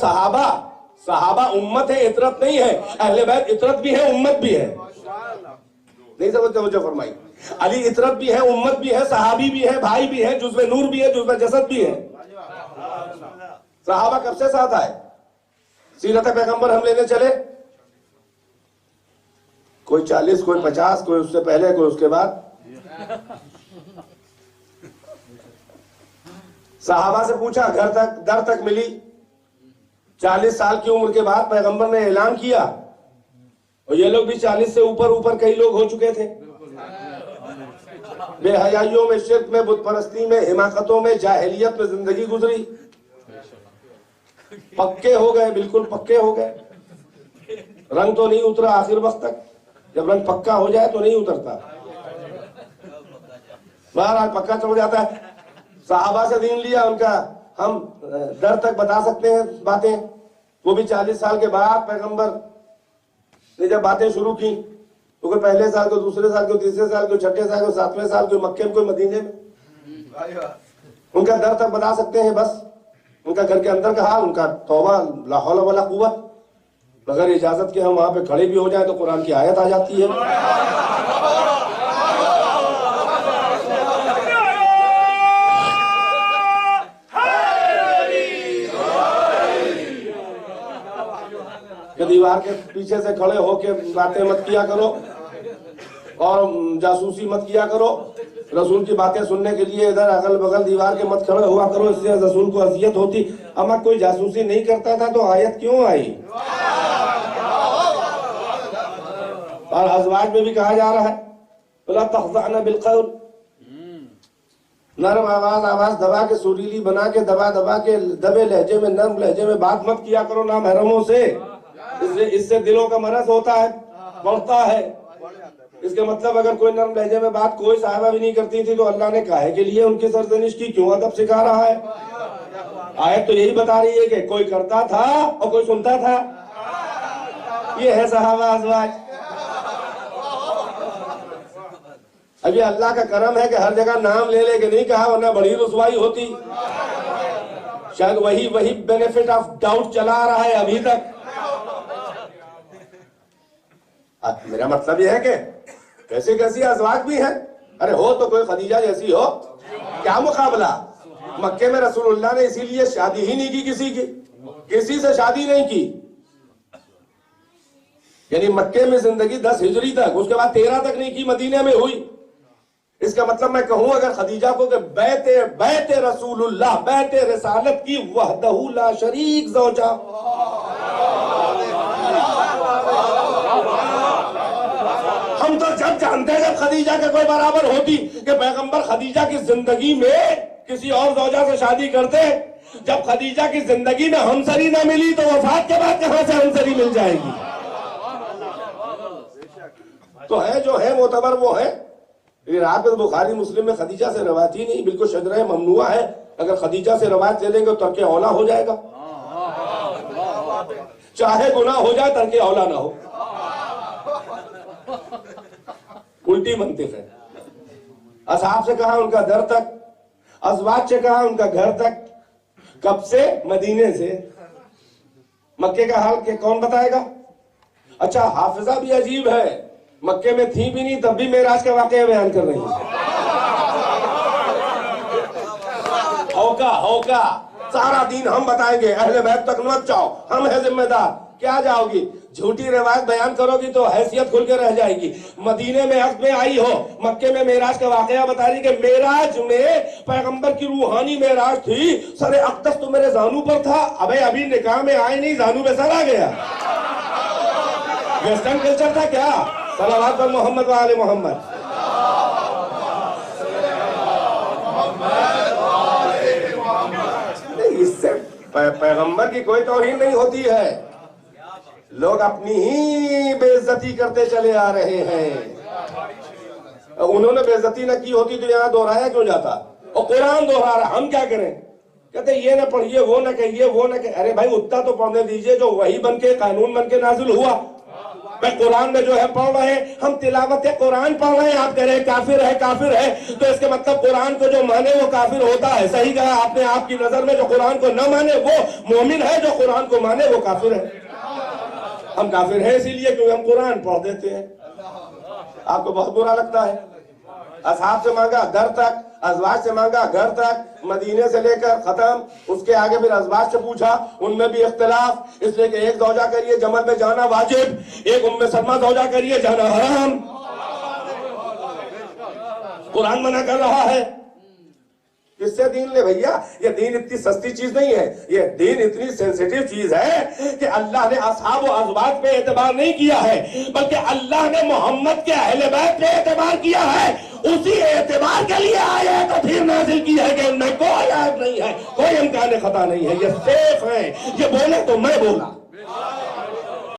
صحابہ امت ہے، اطرت نہیں ہے. اہل بیت اطرت بھی ہے، امت بھی ہے. نہیں سمجھ توجہ فرمائی. علی اطرت بھی ہے، امت بھی ہے، صحابی بھی ہے، بھائی بھی ہے، جزو نور بھی ہے، جزو جسد بھی ہے. صحابہ کب سے ساتھ آئے؟ سیرت پیغمبر ہم لینے چلے، کوئی 40، کوئی 50، کوئی اس سے پہلے، کوئی اس کے بعد. صحابہ سے پوچھا، گھر تک در تک ملی. 40 سال کی عمر کے بعد پیغمبر نے اعلان کیا، اور یہ لوگ بھی 40 سے اوپر کئی لوگ ہو چکے تھے. بے حیائیوں میں، شرک میں، بت پرستی میں، حماقتوں میں، جاہلیت میں زندگی گزری. پکے ہو گئے، بالکل پکے ہو گئے. رنگ تو نہیں اترا آخر وقت تک، جب رنگ پکا ہو جائے تو نہیں اترتا. بہرحال پکا چڑھ جاتا ہے. صحابہ سے دین لیا ان کا، ہم در تک بتا سکتے ہیں باتیں. وہ بھی 40 سال کے بعد پیغمبر نے جب باتیں شروع کی، تو کوئی پہلے سال، کوئی دوسرے سال، کوئی تیسرے سال، کوئی چھٹے سال، کوئی 7ویں سال، کوئی مکے میں، کوئی مدینے میں. ان کا در تک بتا سکتے ہیں بس. ان کا گھر کے اندر کا حال، ان کا توبہ، لا حول ولا قوت. بغیر اجازت کے ہم وہاں پہ کھڑے بھی ہو جائیں تو قرآن کی آیت آ جاتی ہے. کہ دیوار کے پیچھے سے کھڑے ہو کے باتیں مت کیا کرو، اور جاسوسی مت کیا کرو. رسول کی باتیں سننے کے لیے ادھر اگل بغل دیوار کے مت کھڑے ہوا کرو، اس سے رسول کو اذیت ہوتی. اما کوئی جاسوسی نہیں کرتا تھا تو آیت کیوں آئی؟ اور ازواج میں بھی کہا جا رہا ہے وَلَا تَخْضَعْنَ بِالْقَوْلِ، نرم آواز دبا کے، سریلی بنا کے، دبا کے، دبے لہجے میں، نرم لہجے میں بات مت کیا کرو نامحرموں سے. اس سے دلوں کا مرض ہوتا ہے، بڑھتا ہے. اس کے مطلب اگر کوئی نرم لہجے میں بات کوئی صحابہ بھی نہیں کرتی تھی تو اللہ نے کاہے کے لیے ان کی سرزنش کی، کیوں ادب سکھا رہا ہے؟ آیت تو یہی بتا رہی ہے کہ کوئی کرتا تھا اور کوئی سنتا تھا. یہ ہے صحابہ ازواج. ابھی اللہ کا کرم ہے کہ ہر جگہ نام لے کے نہیں کہا، ورنہ بڑی رسوائی ہوتی. شاید وہی بینیفٹ آف ڈاؤٹ چلا رہا ہے ابھی تک. میرا مطلب یہ ہے کہ کیسی ازواج بھی ہیں. ارے ہو تو کوئی خدیجہ جیسی ہو، کیا مقابلہ. مکے میں رسول اللہ نے اسی لیے شادی ہی نہیں کی، کسی سے شادی نہیں کی. یعنی مکے میں زندگی 10 ہجری تک، اس کے بعد 13 تک نہیں کی، مدینے میں ہوئی. اس کا مطلب میں کہوں اگر خدیجہ کو کہ بیت رسول اللہ، بیت رسالت کی وحدہ لا شریک زوجہ. ہم تو جب جانتے جب خدیجہ کے کوئی برابر ہوتی کہ پیغمبر خدیجہ کی زندگی میں کسی اور زوجہ سے شادی کرتے. جب خدیجہ کی زندگی میں ہمسری نہ ملی تو وفات کے بعد کہاں سے ہمسری مل جائے گی؟ تو ہے جو ہے معتبر وہ ہے. لیکن آپ بخاری مسلم میں خدیجہ سے روایت ہی نہیں، بالکل شجرہ ممنوع ہے. اگر خدیجہ سے روایت لے لیں گے تو ترک اولا ہو جائے گا. چاہے گناہ ہو جائے ترک اولا نہ ہو. الٹی منطق ہے. اصحاب سے کہا ان کا در تک، ازواج سے کہا ان کا گھر تک. کب سے؟ مدینے سے. مکے کا حال کہ کون بتائے گا؟ اچھا حافظہ بھی عجیب ہے، مکے میں تھی بھی نہیں تب بھی معراج کا واقعہ بیان کر رہی ہیں. ہوکا سارا دین ہم بتائیں گے، اہل بیت تک مت جاؤ، ہم ہیں ذمہ دار. کیا جاؤ گی؟ جھوٹی روایت بیان کرو گی تو حیثیت کھل کے رہ جائے گی. مدینے میں عقد میں آئی ہو، مکے میں معراج کا واقعہ بتا رہی کہ معراج میں پیغمبر کی روحانی معراج تھی. سر اقدس تو میرے زانو پر تھا. ابھی نکاح میں آئے نہیں، زانو پہ سر آ گیا. ویسٹرن کلچر تھا کیا؟ صلوات پر محمد و آل محمد. اس سے پیغمبر کی کوئی توہین نہیں ہوتی ہے. لوگ اپنی ہی بے عزتی کرتے چلے آ رہے ہیں. انہوں نے بے عزتی نہ کی ہوتی تو یہاں دہرایا کیوں جاتا؟ اور قرآن دہرا رہا، ہم کیا کریں؟ کہتے یہ نہ پڑھیے، وہ نہ کہیے، وہ نہ کہ. ارے بھائی اتنا تو پڑھنے دیجئے جو وہی بن کے قانون بن کے نازل ہوا. میں قرآن میں جو ہے پڑھ رہے ہیں، ہم تلاوت قرآن پڑھ رہے ہیں، آپ کہہ رہے ہیں کافر ہے کافر ہے، تو اس کے مطلب قرآن کو جو مانے وہ کافر ہوتا ہے؟ صحیح کہا آپ نے، آپ کی نظر میں جو قرآن کو نہ مانے وہ مومن ہے، جو قرآن کو مانے وہ کافر ہے۔ ہم کافر ہیں اسی لیے کیونکہ ہم قرآن پڑھ دیتے ہیں۔ آپ کو بہت برا لگتا ہے؟ اصحاب سے مانگا گھر تک، ازواج سے مانگا گھر تک، مدینے سے لے کر ختم، اس کے آگے پھر ازواج سے پوچھا، ان میں بھی اختلاف، اس لیے کہ ایک زوجہ کریے جمل میں جانا واجب، ایک ام سلمہ زوجہ کریے جانا حرام۔ قرآن منع کر رہا ہے۔ کس سے دین لے بھیا؟ یہ دین اتنی سستی چیز نہیں ہے، یہ دین اتنی سینسیٹیو چیز ہے کہ اللہ نے اصحاب و ازواج پہ اعتبار نہیں کیا ہے، بلکہ اللہ نے محمد کے اہل بیت پہ اعتبار کیا ہے۔ اسی اعتبار کے لیے آئے تو پھر نازل کی ہے کہ ان میں کوئی عیب نہیں ہے، کوئی امکان خطا نہیں ہے، یہ سیف ہے، یہ بولے تو میں بولا۔